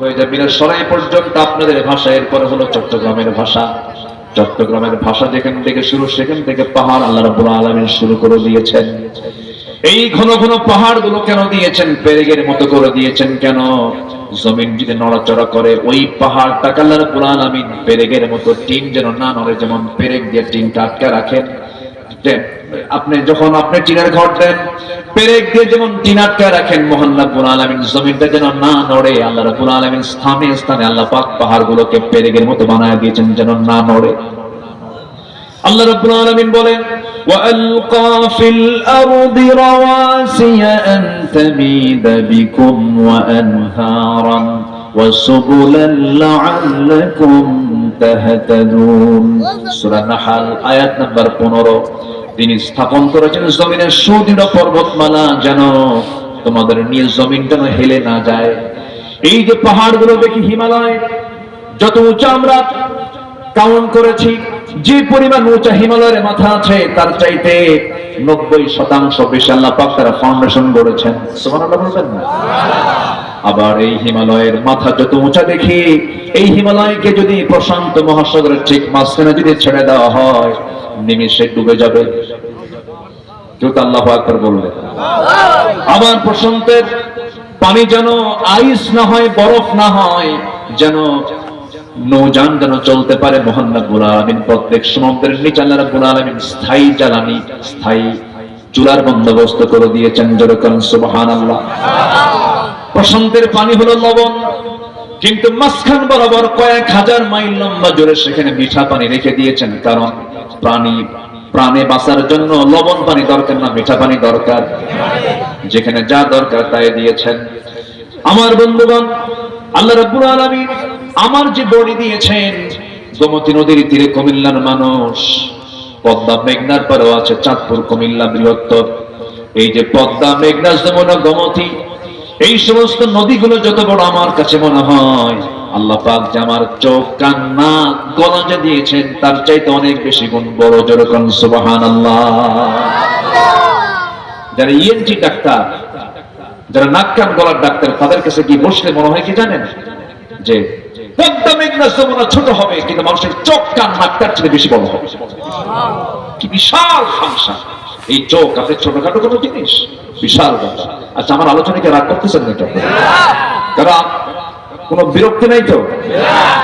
হয়ে যায় মিরসরাই পর্যন্ত আপনাদের ভাষা, এরপরে হলো চট্টগ্রামের ভাষা। চট্টগ্রামের ভাষা যেখান থেকে শুরু, সেখান থেকে পাহাড় আল্লাহ রাব্বুল আলামিন শুরু করে দিয়েছেন। এই ঘন ঘন পাহাড় গুলো কেন দিয়েছেন? পেরেকের মতো করে দিয়েছেন কেন? জমিন যদি নড়াচড়া করে, ওই পাহাড়টাকে আল্লাহ রাব্বুল আলামিন পেরেকের মতো টিন যেন না নড়ে, যেমন পেরেক দিয়ে টিনটা আটকে রাখেন। আপনি যখন আপনি টিনের ঘর দেন, পেরেক দিয়ে যেমন টিন আটকে রাখেন, মহান রাব্বুল আলামিন জমিনটা যেন না নড়ে, আল্লাহ রাব্বুল আলামিন স্থানে স্থানে আল্লাহ পাক পাহাড়গুলোকে পেরেকের মতো বানায় দিয়েছেন যেন না নড়ে। আল্লাহ রাব্বুল আলামিন বলেন, وَأَلْقَى فِي الْأَرْضِ رَوَاسِيَ أَن تَمِيدَ بِكُمْ وَأَنْهَارًا وَسُبُلًا لَعَلَّكُمْ تَهْتَدُونَ। সূরা নাহল আয়াত নাম্বার 15। তিনি স্থাপন করেছেন জমিনের সুদৃঢ় পর্বতমালা, যেন তোমাদের নিজ জমিনটা হেলে না যায়। এই যে পাহাড়গুলো দেখি, হিমালয় যত উঁচা আমরা কাউন্ট করেছি, যে পরিমাণ উঁচা হিমালয়ের মাথা আছে, তার চাইতে 90% বেশি আল্লাহ পাক তারা ফাউন্ডেশন গড়েছেন। সুবহানাল্লাহ বলবেন না? আবার এই হিমালয়ের মাথা যত উঁচা দেখি, এই হিমালয়কে যদি প্রশান্ত মহাসাগরের ঠিক মাঝখানে যদি ছেড়ে দেওয়া হয়, নিমেষে ডুবে যাবে। কেউ তো আল্লাহু আকবার বলবে। আবার প্রশান্তের পানি যেন আইস না হয়, বরফ না হয়, যেন নৌযান যেন চলতে পারে। মহান রাব্বুল আলামিন প্রত্যেক সমুদ্রের নিচে আল্লাহ রাব্বুল আলামিন স্থায়ী জ্বালানি, স্থায়ী চুলার বন্দোবস্ত করে দিয়েছেন। যেরকম সুবহানাল্লাহ। প্রশান্তের পানি হলো লবণ, কিন্তু মাঝখান বরাবর কয়েক হাজার মাইল লম্বা জুড়ে সেখানে মিঠা পানি রেখে দিয়েছেন। কারণ প্রাণে বাঁচার জন্য লবণ পানি দরকার না, মিঠা পানি দরকার। যেখানে যা দরকার তাই দিয়েছেন। আমার বন্ধুগণ, আল্লাহ রাব্বুল আলামিন আমার যে বডি দিয়েছেন, গোমতী নদীর তীরে কুমিল্লার মানুষ, পদ্মা মেঘনার পরেও আছে চাঁদপুর, কুমিল্লা বৃহত্তর। এই যে পদ্মা, মেঘনা, যমুনা, গোমতী, এই সমস্ত নদীগুলো যত বড় আমার কাছে মনে হয়, আল্লাহ পাক যে আমার চোখ, কান, নাক, গলা যে দিয়েছেন, তার চাইতে অনেক বেশি গুণ বড়। যেরকম সুবহানাল্লাহ। যারা ইএনটি ডাক্তার, যারা নাক কান গলার ডাক্তার, তাদের কাছে কি বসলে মনে হয় কি জানেন? যে পদ্মা, মেঘনা, যমুনা ছোট হবে, কিন্তু মানুষের চোখ, কান, নাক তার চেয়ে বেশি বড় হবে। কি বিশাল ফাংশন এই চোখ! আপনার ছোটখাটো কোনো জিনিস, বিশাল ব্যাপার। আচ্ছা, আমার আলোচনাকে রাগ করতেছেন না তো? কারণ কোনো বিরক্তি নাই তো?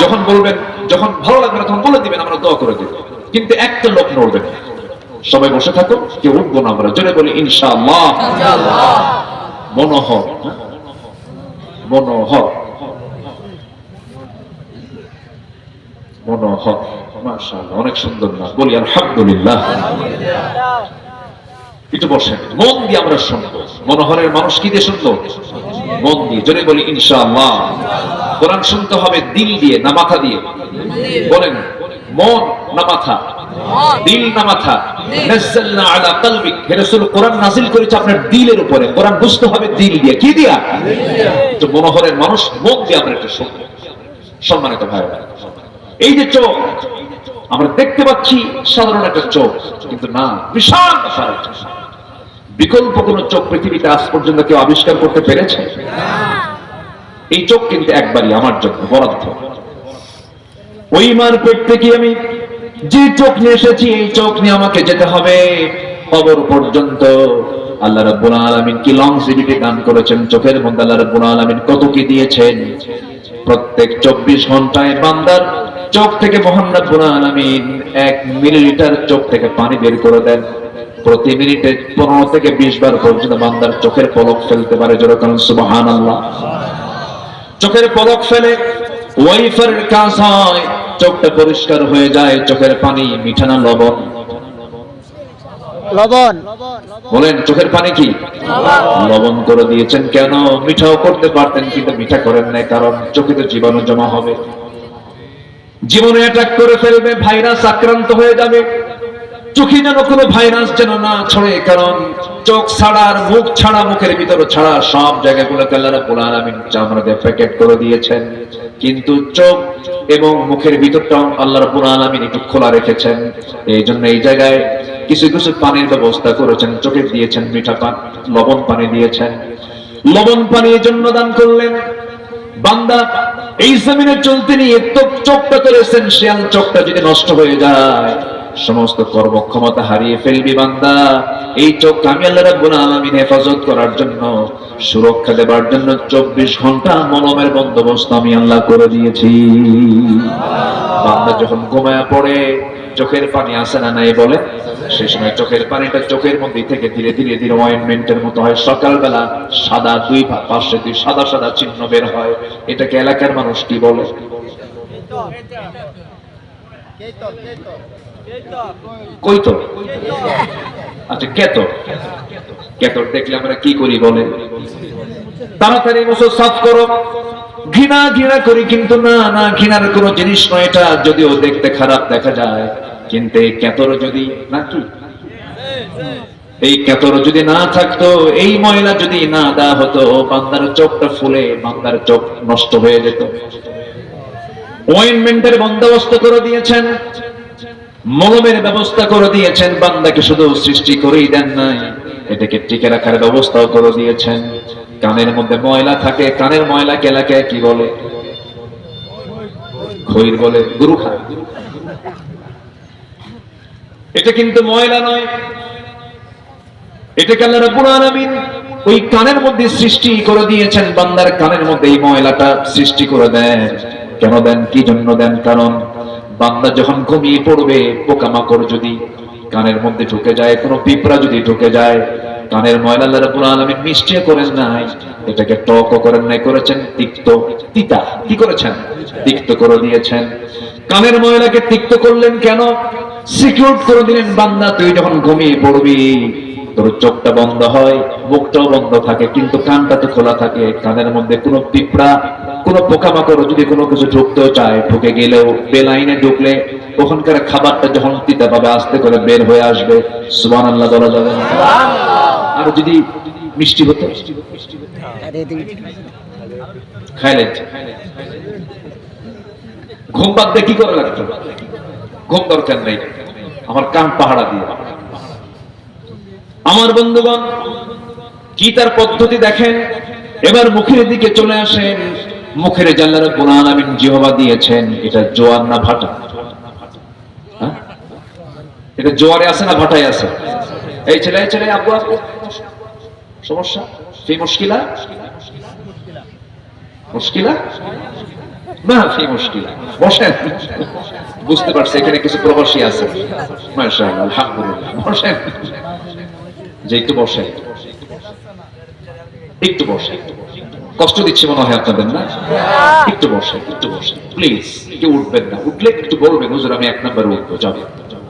যখন বলবেন, যখন ভালো লাগবে না, তখন বলে দিবেন, আমরা দোয়া করে দেব। কিন্তু একটা লোক নড়বে না। সবাই বসে থাকো, কেউ উঠবো না। আমরা জোরে বলি ইনশাআল্লাহ। মনোহর, মনোহর, মনোহর, মাশাআল্লাহ, অনেক সুন্দর না? বলি আলহামদুলিল্লাহ। একটু বসেন, মন দিয়ে আমরা শুনবো। মনোহরের মানুষ কি দিয়ে শুনবো? মন দিয়ে। জোরে বলি ইনশাআল্লাহ। কোরআন শুনতে হবে দিল দিয়ে না মাথা দিয়ে? বলেন, মন না মাথা? দিল না মাথা? নাযালনা আলা কলবিক, হে রাসূল কোরআন নাযিল করেছে আপনার দিলের উপরে। কোরআন বুঝতে হবে দিল দিয়ে। কি দিয়া? তো মনোহরের মানুষ মন দিয়ে আমরা একটু শুনবো। সম্মানিত ভাইরা, এই যে চোখ আমরা দেখতে পাচ্ছি, সাধারণ একটা চোখ, কিন্তু না, বিশাল বিশাল বিকল্প কোন চোখ পৃথিবীতে আজ পর্যন্ত কেউ আবিষ্কার করতে পেরেছে? এই চোখ কিন্তু একবারই আমার জন্য বরাদ্দ। ওই মার পেট থেকে আমি যে চোখ নিয়ে এসেছি, এই চোখ নিয়ে আমাকে যেতে হবে কবর পর্যন্ত। আল্লাহ রাব্বুল আলামিন কি লংজিভিটি দান করেছেন চোখের মধ্যে! আল্লাহ রাব্বুল আলামিন কত কি দিয়েছেন! প্রত্যেক 24 ঘন্টায় বান্দার চোখ থেকে মহান রাব্বুল আলামিন 1 মিলিলিটার চোখ থেকে পানি বের করে দেন। প্রতি মিনিটে 15 থেকে 20 বার পর্যন্ত বান্দার চোখের পলক ফেলতে পারে। যেরকম সুবহানাল্লাহ। চোখের পলক ফেলে ওয়াইফারের কাজ হয়, চোখটা পরিষ্কার হয়ে যায়। চোখের পানি মিঠা না লবণ? লবণ। বলেন, চোখের পানি কি লবণ করে দিয়েছেন কেন? মিঠাও করতে পারতেন, কিন্তু মিঠা করেন নাই। কারণ চোখে তো জীবাণু জমা হবে, জীবাণু অ্যাটাক করে ফেলবে, ভাইরাস আক্রান্ত হয়ে যাবে। চোখে যেন কোনো ভাইরাস যেন না ছড়ে। কারণ চোখ ছাড়া আর মুখ ছাড়া, মুখের ভিতর ছাড়া সব জায়গাগুলোকে আল্লাহ রাব্বুল আলামিন চামড়া দিয়ে প্যাকেট করে দিয়েছেন। কিন্তু চোখ এবং মুখের ভিতরটা আল্লাহ রাব্বুল আলামিন একটু খোলা রেখেছেন। এই জন্য এই জায়গায় কিছু কিছু পানির ব্যবস্থা করেছেন। চোখে দিয়েছেন মিঠা পানি, লবণ পানি দিয়েছেন। লবণ পানি এই জন্য দান করলেন, বান্দা এই জমিনে চলতে নিয়ে চোখটা তো এসেনশিয়াল, চোখটা যদি নষ্ট হয়ে যায় সমস্ত কর্মক্ষমতা হারিয়ে ফেলবি বান্দা। এই চোখ আমি আল্লাহ রাব্বুল আলামিন হেফাজত করার জন্য, সুরক্ষা দেবার জন্য 24 ঘন্টা মলমের বন্দোবস্ত আমি আল্লাহ করে দিয়েছি। বান্দা যখন ঘুমায়া পড়ে চোখের পানি আসে না নাই বলে, সেই সময় চোখের পানিটা চোখের মধ্যে থেকে ধীরে ধীরে ধীরে অয়েন্টমেন্টের মতো হয়। সকালবেলা সাদা দুই পাশে দুই সাদা সাদা চিহ্ন বের হয়। এটাকে এলাকার মানুষ কি বলে? কৈতর। আচ্ছা, কেতর। কেতর দেখলে আমরা কি করি বলে? তাড়াতাড়ি মুসল সাফ করো। ঘৃণা ঘৃণা করি, কিন্তু না না, ঘৃণার কোন জিনিস নয় এটা, যদিও দেখতে খারাপ দেখা যায়, কিন্তু এই কেতর যদি নাকি এই কেতর যদি না থাকতো, এই ময়লা যদি না দেওয়া হতো, বান্দার চোখটা ফুলে বান্দার চোখ নষ্ট হয়ে যেত। অয়েন্টমেন্টের বন্দোবস্ত করে দিয়েছেন, মলমের ব্যবস্থা করে দিয়েছেন। বান্দাকে শুধু সৃষ্টি করেই দেন নাই, এটাকে টিকে রাখার ব্যবস্থাও করে দিয়েছেন। কানের মধ্যে ময়লা থাকে, কানের ময়লাকে এলাকায় কি বলে? খইর বলে, গরু খায়। এটা কিন্তু ময়লা নয়, এটাকে আল্লাহ রাব্বুল আলামিন ওই কানের মধ্যে সৃষ্টি করে দিয়েছেন। বান্দার কানের মধ্যে এই ময়লাটা সৃষ্টি করে দেন। কেন দেন? কি জন্য দেন? কারণ বান্দা যখন ঘুমিয়ে পড়বে, পোকামাকড় যদি কানের মধ্যে ঢুকে যায়, কোনো পিঁপড়া যদি ঢুকে যায়, কানের ময়লা আল্লাহ রাব্বুল আলামিন মিষ্টি করেন নাই, এটাকে টকও করেন নাই, করেছেন তিক্ত, তিতা। কি করেছেন? তিক্ত করে দিয়েছেন। কানের ময়লাকে তিক্ত করলেন কেন? সিকিউর করে দিলেন, বান্দা তুই যখন ঘুমিয়ে পড়বি তোর চোখটা বন্ধ হয়, মুখটাও বন্ধ থাকে, কিন্তু কানটা তো খোলা থাকে। কানের মধ্যে কোনো পিঁপড়া, কোনো পোকামাকড় যদি কোনো কিছু ঢুকতেও চায়, ঢুকে গেলেও বেলাইনে ঢুকলে ওখানকার খাবারটা যখন তিতা পাবে আস্তে করে বের হয়ে আসবে। সুবহানাল্লাহ বলা যাবে না? আর যদি মিষ্টি হতো খাইলেন, ঘুম বাদ দিয়ে কি করে লাগতো? ঘুম দরকার নেই, আমার কান পাহাড়া দিয়ে। আমার বন্ধুগণ, কি তার পদ্ধতি দেখেন। এবার মুখের দিকে চলে আসেন। মুখের আল্লাহ রাব্বুল আলামিন জিহ্বা দিয়েছেন, এটা জোয়ার না ভাটা? এটা জোয়ারে আছে না ভাটায় আছে? এই ছেলে আপু আপু সমস্যা, ফি মুশকিলা, মুশকিলা না, ফি মুশকিলা। বসেন, বুঝতে পারছি এখানে কিছু প্রবাসী আছে। মাশাআল্লাহ, আলহামদুলিল্লাহ। বসেন, যে একটু বসেন, একটু বসে। কষ্ট দিচ্ছি মনে হয় আপনাদের, না? একটু বসে, একটু বসে প্লিজ। কেউ উঠবেন না, উঠলে একটু বলবেন হুজুর আমি 1 নম্বরে উঠবো, যাবে,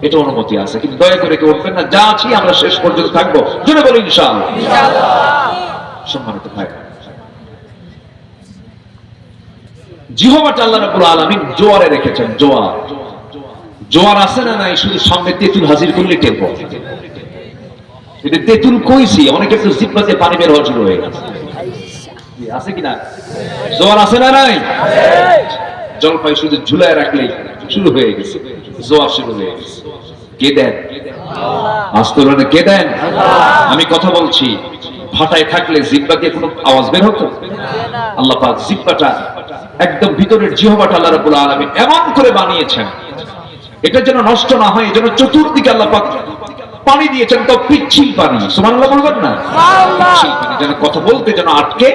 এটা অনুমতি আছে, কিন্তু দয়া করে কেউ উঠবেন না। যা আছি আমরা শেষ পর্যন্ত থাকবো, জোরে বলি ইনশাআল্লাহ। সম্মানিত ভাই, জিহ্বাটা আল্লাহ রাব্বুল আলামিন জোয়ারে রেখেছেন। জোয়ার, জোয়ার আছে না নাই? শুধু সামনে তেঁতুল হাজির করলে টের পাবে। এটা তেঁতুল কইছি, অনেকে তো জিহ্বাতে পানি বের হওয়া শুরু হয়ে গেছে, আছে কিনা? জোয়ার আছে না নাই? জলপাই শুধু ঝুলায় রাখলেই শুরু হয়ে গেছে, জোয়ার শুরু হয়ে গেছে। কে দেন? আস্তরণে কে দেন? আমি কথা বলছি, ভাটায় থাকলে জিহ্বা দিয়ে কোনো আওয়াজ বের হতো? আল্লাহ পাক জিহ্বাটা একদম ভিতরের জিহ্বাটা আল্লাহ রাব্বুল আলামিন এমন করে বানিয়েছেন, এটা যেন নষ্ট না হয়, যেন চতুর্দিকে আল্লাহ পাক পানি দিয়েছেন, তো পিচ্ছিল পানি। সুবহানাল্লাহ বলবেন না? পিচ্ছিল পানি, যেন কথা বলতে যেন আটকে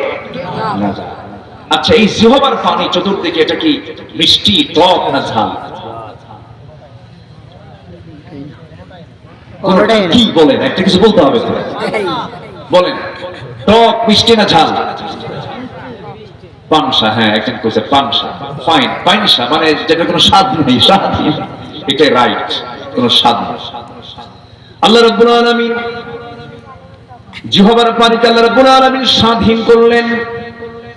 না যায়। আচ্ছা, এই জিহ্বার পানি চতুর্দিকে, এটা কি মিষ্টি, টক না ঝাল? কি বলেন? একটা কিছু বলতে হবে তো, বলেন। টক, মিষ্টি না ঝাল? পানসা। হ্যাঁ, একজন কইছে পানসা। ফাইন, পানসা মানে যেটা কোনো স্বাদ নেই, স্বাদ নেই, এটাই রাইট, কোনো স্বাদ নেই। আল্লাহ রাব্বুল আলামিন জিহ্বার পানিকে আল্লাহ রাব্বুল আলামিন স্বাধীন করলেন,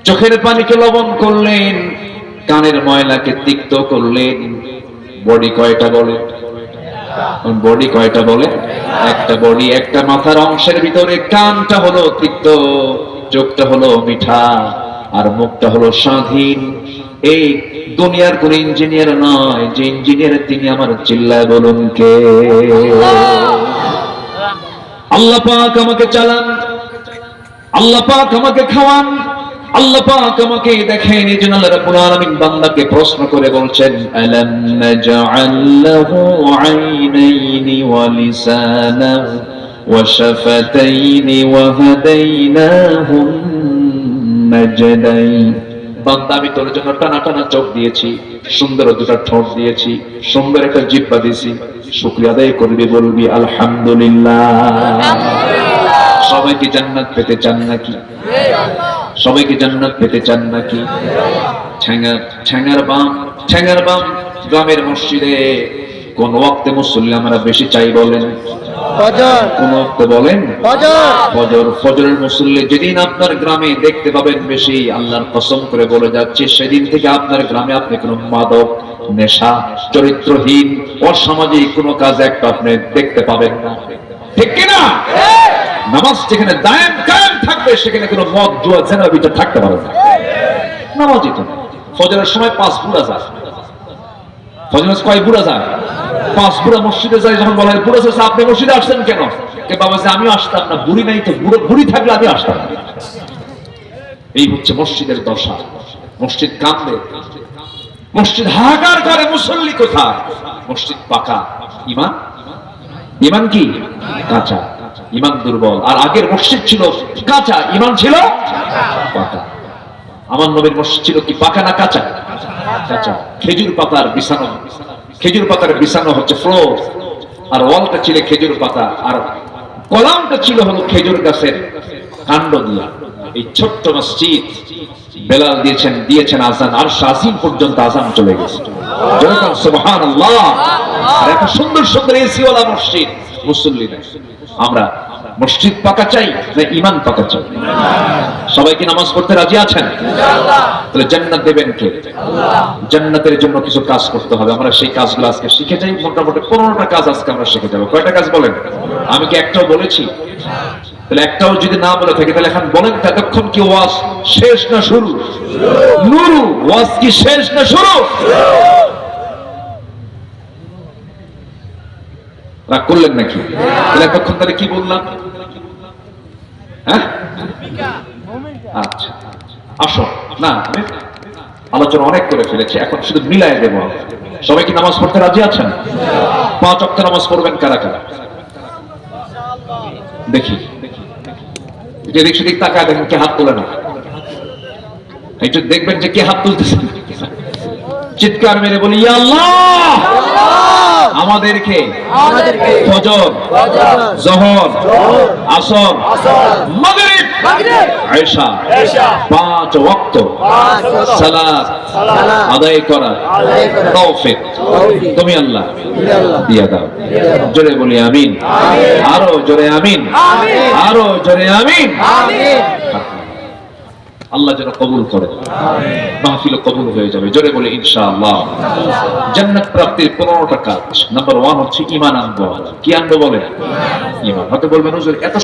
চোখের পানিকে লবণ করলেন, কানের ময়লাকে তিক্ত করলেন। বডি কয়টা বলে? বডি কয়টা বলে? একটা বডি, একটা মাথার অংশের ভিতরে কানটা হলো তিক্ত, চোখটা হলো মিঠা, আর মুখটা হলো স্বাধীন। এই দুনিয়ার কোন ইঞ্জিনিয়ার নয়, যে ইঞ্জিনিয়ার তিনি আমার, চিল্লায় বলুন কে? আল্লাহ পাক আমাকে চালান, আল্লাহ পাক আমাকে খাওয়ান, আল্লাহ পাক আমাকে দেখেন, এই জন্য আল্লাহ রাব্বুল আলামিন বান্দাকে প্রশ্ন করে বলছেন, আলাম নাজআল লাহু আইনাইনি ওয়া লিসানান ওয়া শাফাতাইনি ওয়া হাদাইনাহুন নাজদাইন। বান্দা, আমি তোর জন্য টানা টানা চোখ দিয়েছি, সুন্দর দুটো ঠোঁট দিয়েছি, সুন্দর একটা জিহ্বা দিয়েছি। শুকরিয়া আদায় করবি, বলবি আলহামদুলিল্লাহ। সবাই কি জান্নাত পেতে চান নাকি? সবাই কি জান্নাত পেতে চান নাকি? ঠ্যাঙ্গার বাম গ্রামের মসজিদে কোন ওয়াক্তে মুসল্লি আমরা বেশি চাই বলেন? ফজর। কোন ওয়াক্তে বলেন? ফজর। ফজরের মুসল্লি যেদিন আপনার গ্রামে দেখতে পাবেন বেশি, আল্লাহর কসম করে বলে যাচ্ছে, সেদিন থেকে আপনার গ্রামে আপনি কোনো মাদক, নেশা, চরিত্রহীন, অসামাজিক কোনো কাজ একটা আপনি দেখতে পাবেন না। ঠিক কিনা? নামাজ যেখানে দায়েম কায়েম থাকবে, সেখানে কোনো মদ, জুয়া, জেনা বিচার থাকতে পারে না। নামাজই তো ফজরের সময় 5 বুড়া যায়। ফজরের কয় বুড়া যায়? 5 বুড়া মসজিদে যায়। যখন বলা হয় বুড়া চাচা আপনি মসজিদে আসছেন কেন? কে বাবা যে আমিও আসতাম না, বুড়ি নাই তো, বুড়ি থাকলে আমি আসতাম। এই হচ্ছে মসজিদের দশা। মসজিদ কান্দে, মসজিদ হাহাকার করে, মুসল্লি কোথায়? মসজিদ পাকা, ইমান কি কাঁচা, ইমান দুর্বল। আর আগের মসজিদ ছিল কাঁচা, ইমান ছিল পাকা। আমার নবীর মসজিদ ছিল কি পাকা না কাঁচা? কাঁচা। খেজুর পাতার বিছানো হচ্ছে ফ্লোর, আর ওয়ালটা ছিল খেজুর পাতা, আর কলামটা ছিল হলো খেজুর গাছের কাণ্ড দিয়া। এই ছোট্ট মসজিদ বেলাল দিয়েছেন আজান, আর শাসিম পর্যন্ত আজান চলে গেছে। যখন সুবহানাল্লাহ। আর এত সুন্দর সুন্দর এসিওয়ালা মসজিদ, মুসল্লি নাই। আমরা মসজিদ পাকা চাই না ইমান পাকা চাই? সবাই কি নামাজ পড়তে রাজি আছেন? তাহলে জান্নাত দেবেন কে? জান্নাতের জন্য কিছু কাজ করতে হবে। আমরা সেই কাজগুলো আজকে শিখে যাই। মোটামুটি 15টা কাজ আজকে আমরা শিখে যাবো। কয়টা কাজ বলেন? আমি কি একটাও বলেছি? তাহলে একটাও যদি না বলে থাকি, তাহলে এখন বলেন, ততক্ষণ কি ওয়াজ শেষ না শুরু? নুরু, ওয়াজ কি শেষ না শুরু? রাগ করলেন নাকি? তাহলে এতক্ষণ তাহলে কি বললাম? হ্যাঁ, আচ্ছা আসো না, আমি আলোচনা অনেক করে ফেলেছি, এখন শুধু মিলাই দেবো। সবাই কি নামাজ পড়তে রাজি আছেন? 5 ওয়াক্ত নামাজ পড়বেন কারা কারা? দেখি, যেদিক সেদিক তাকায় দেখেন কে হাত তোলে না। একটু দেখবেন যে কে হাত তুলতেছে। চিৎকার মেরে বলি, ইয়া আল্লাহ, আমাদেরকে ফজর, যোহর, আসর, মাগরিব, ইশা 5 ওয়াক্ত সালাত আদায় করার তৌফিক তুমি আল্লাহ দিয়া দাও। জোরে বলি আমিন। আরো জোরে আমিন। আরো জোরে আমিন। আল্লাহ যেন কবুল করে, মাহফিল কবুল হয়ে যাবে। জোরে বলে ইনশাআল্লাহ। জান্নাত প্রাপ্তির 15টা কাজ। নাম্বার 1 হচ্ছে ঈমান আনবো। কি আনবো বলেন? ঈমান। হয়তো বলবেন হুজুর এত